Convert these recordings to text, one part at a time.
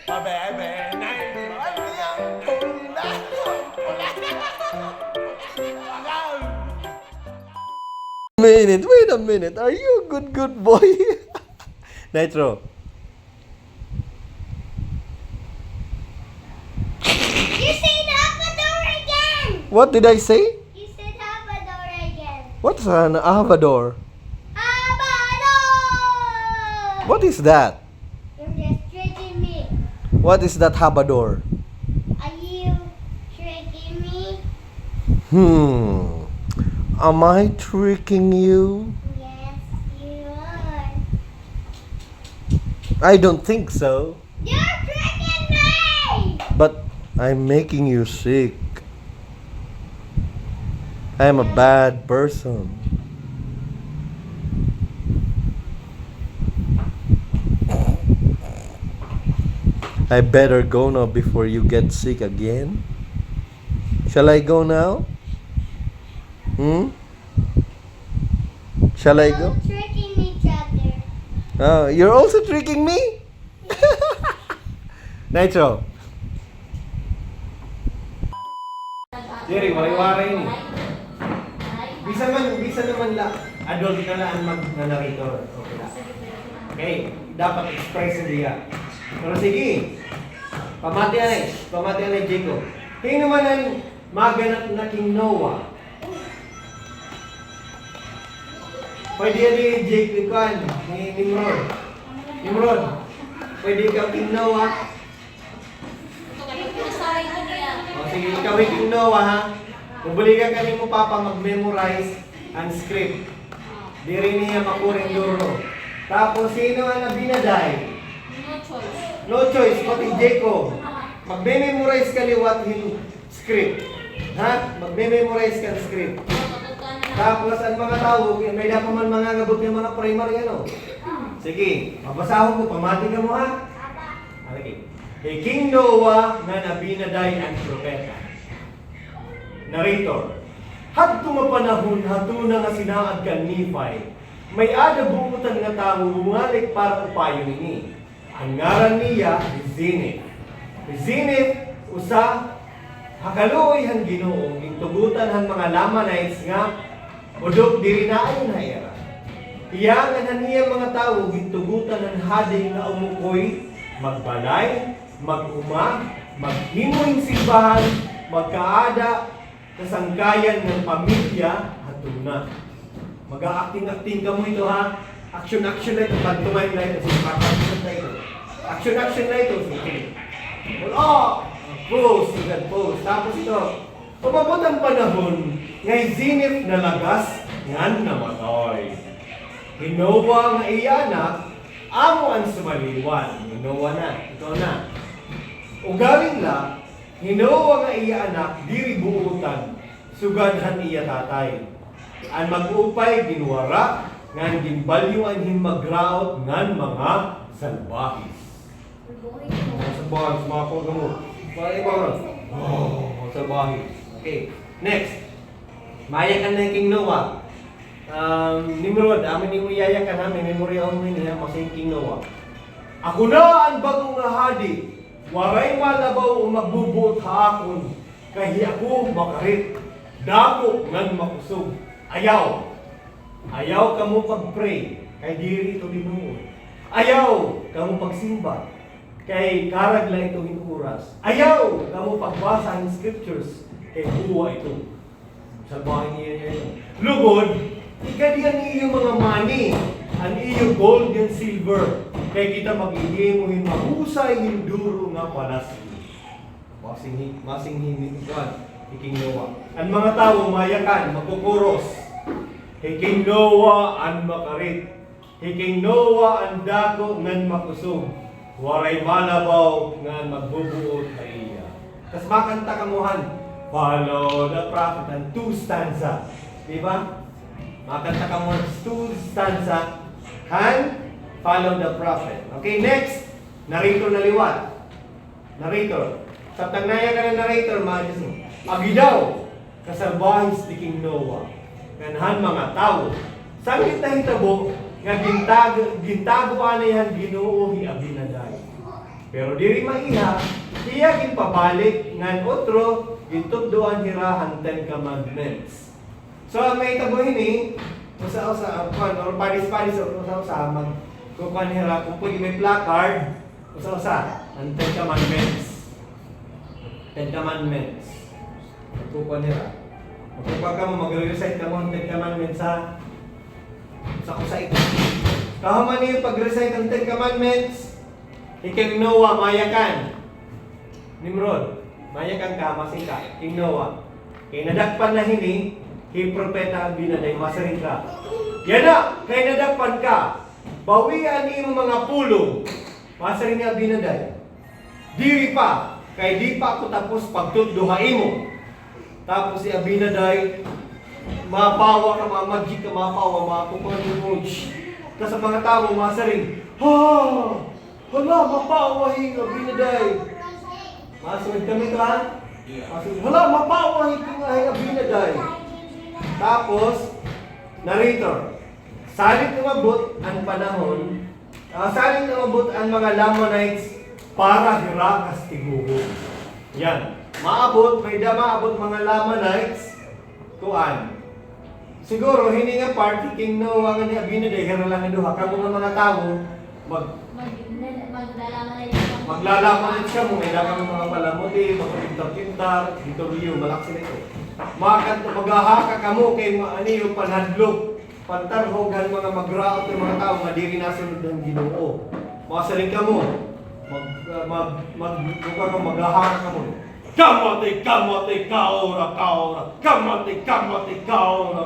Pabebe, nay, maniyang pula. Wait a minute. Are you a good boy? Nitro. You said Salvador again! What did I say? You said Salvador again. What's an avador? Salvador! What is that? You're just tricking me. What is that habador? Are you tricking me? Am I tricking you? Yes, you are. I don't think so. You're tricking me! But I'm making you sick. I'm a bad person. I better go now before you get sick again. Shall I go now? Shall I go? We're tricking each other. Oh, you're also tricking me? Nitro. Jerry, wari-wari ni. Bisa naman la. Adult ka na ang mag-narrator. Okay na. Okay, dapat express niya. Pero sige, pamatian ni Jacob. Tingin naman ang maganap na King Noah. Pwede yan ni Jacob kan, ni Nimrod. Nimrod, pwede ikaw King Noah. O sige, ikaw ay King Noah ha. Pubuligan kami mo papa mag-memorize ang script. Di rin niya makuring duro. Tapos sino ang nabinaday? No choice, pati Jacob. Magme-memorize ka ni what him script. Ha? Magme-memorize ka ng script. Tapos ang mga tao, may dapat man mga ngabot ng mga primary ano. Sige, mabasahon ko, pamati ka mo ha. Okay. Kay King Noah nga nabinaday ang propeta. Narrator. Hadto mapanahon hatuna nga sinaad kan Nephi. May ada buutan nga tao bumalik para upayo nini. Ang ngaran niya Zinith. Zinith usa hakaluoy han Ginoo gintugutan han mga Lamanites nga udog diri na ayon na era. Iya nga niya mga tao gintugutan han hadi nga umukoy, magbalay, mag-uma, maghimoy simbahan, magkaada kasangkayan ng pamilya hatuna. Mag-acting ka mo ito ha. Action na ito, pantumay na ito, action na ito. Action na ito, sige. Pose. Tapos ito, pumabot ang panahon, ngay Zinith na lagas, ngan namatay. Hinowa nga iyanak, amo ang sumaliwan. Hinowa na, ito na. Ugaling la, hinowa nga iyanak, diri buutan, suganhan iya tatay. Ang mag-upay ginuwara, ngan gimbalyuan him magraot ngan mga salbahis. Salbahis, mga kong mo. Salbahis. Okay, next. Maya ka na King Noah. Nimrod, amin ni uyaya ka namin, memory ako niya, masing King Noah. Ako na ang bagong hadi, waray malabaw o magbubuot haakon, kahi ako makarit, dako ngan makusog. Ayaw ka mo pag-pray, kay diri ito dinuon. Ayaw ka mo pagsimba, kay karag lang ito hinuras. Ayaw ka mo pagbasa ng scriptures, kay buwa ito. Salbahin niya yun. Lugod, ikadiyan niyo mga money, ang iyo gold and silver, kay kita mag-ihimuhin mahusay hinduro nga palas. Masing himikuan. King Noah. Ang mga tao mayakan, magkukuros. King Noah ang makarit. King Noah ang dako ngan makusog. Waray malabaw ngan magbubuot na iya. Tas makanta kamuhan. Follow the prophet and 2 stanza. Di ba? Makanta kamuhan 2 stanza. Follow the prophet. Okay, next. Narrator na liwat. Narrator. Sa tagnaya ka ng narrator, maayos mo. Agidaw, kasalbahis ni King Noah, ganhan mga tao. Sangit na hitabo, nga gintago anayan Ginoo hi abinaday. Pero diri maiha, iya ginpabalik ngan otro gintuddoan hirahan 10 commandments. So may tabo ini usa-usa kuan or panis-panis or usa-usa mag kuan hira kung pwede may placard usa-usa ang 10 commandments. 10 commandments. Kuan hira. Magkuha ka mo magre-recite ka mo ang 10 commandments sa usa ito. Kahuman niyo pag-recite ang 10 commandments, King Noah, mayakan. Nimrod, mayakan ka, masika. King Noah. Kay nadakpan na hini, propeta binaday, masaring ka. Yan na, kay nadakpan ka. Bawian imo mga pulong. Masaring nga binaday. Diri pa, kay di pa ako tapos pagtudduhain mo. Tapos si Abinaday, mapawa ka, mamagik ka, mapawa, makukuha mo. Tapos sa mga tao, masaring, hala, mapawahin, Abinaday. Masunod kami ito, ha? Masunod, hala, mapawahin ka nga, Abinaday. Tapos, narrator, salit umabot ang panahon, salit umabot ang mga Lamanites para hirakas tiguho. Yan. Maabot, may maabot mga Lamanites, kuan. Siguro, hindi nga party, King Noah nga ni Abinaday, hira lang duha. Kamo nga mga tao, maglalaman siya mo, may dagang mga palamuti, magpintar-pintar, Vitorio, malaksi na ito. Maghahaka ka mo kay yung panadlok, pantarhogan mga magraot ng mga tao, madiri nasunod ng Ginoo. Masaling ka mo, maghahaka ka mo. Kamate, kaora, kamate, kaora,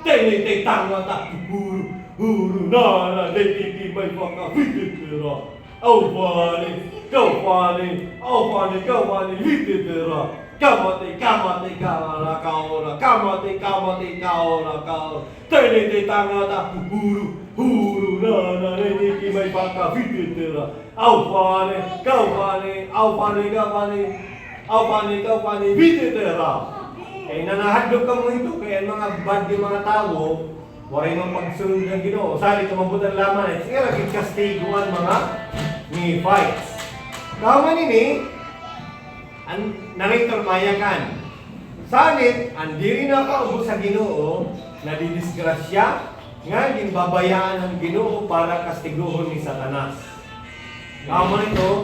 tenite, tangata, huru, nana, lekiki, may baka, vititira. Aufane, vititira. Kamate, kaora, tenite, tangata, huru, nana, lekiki, may baka, vititira. Aufane, vititira. Kaya nanahadlok ka mo ito, kaya mga bad yung mga tao, waray mong pagsunod ng Ginoo. Sali tumabutan laman, sige lagi kastiguan mga Nephites. Kahuman ini, ang narrator mayakan. Salit, ang diri na kaubos sa Ginoo, nadidisgrasya, nga ginbabayaan ang Ginoo para kastiguhon ni Satanas. Kahuman ito,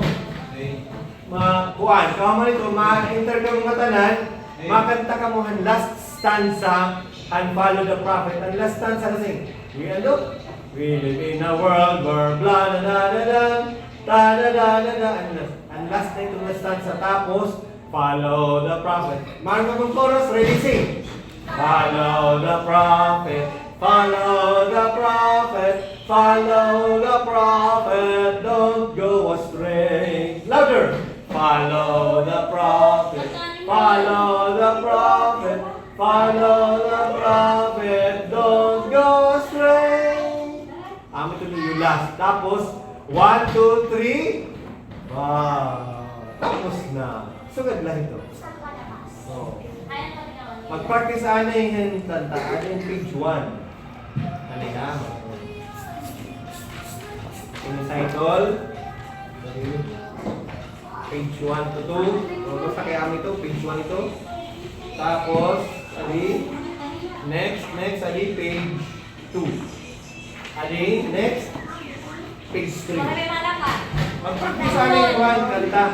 kahuman ito, ma-enter ka mga tanan, makanta ka mo ang last stanza and follow the prophet. Ang last stanza kasi, we live in a world where blah da da da da. Ang last na itong last stanza. Tapos, follow the prophet. Mga mong chorus, ready sing. Follow the prophet, follow the prophet, follow the prophet, don't go astray. Louder. Follow the prophet, follow the prophet, follow the prophet, don't go astray. Ito yung last. Tapos, 1, 2, 3. Wow. Tapos na. Sugad lang ito. So, mag-practice ana yung tanta. Ano yung page 1? Ano na? Yung title. Page 1 to 2. Basta kaya kami ito. Page 1 ito. Tapos, next, page 2. Next, page 3. Mag-practice ana yung kanta.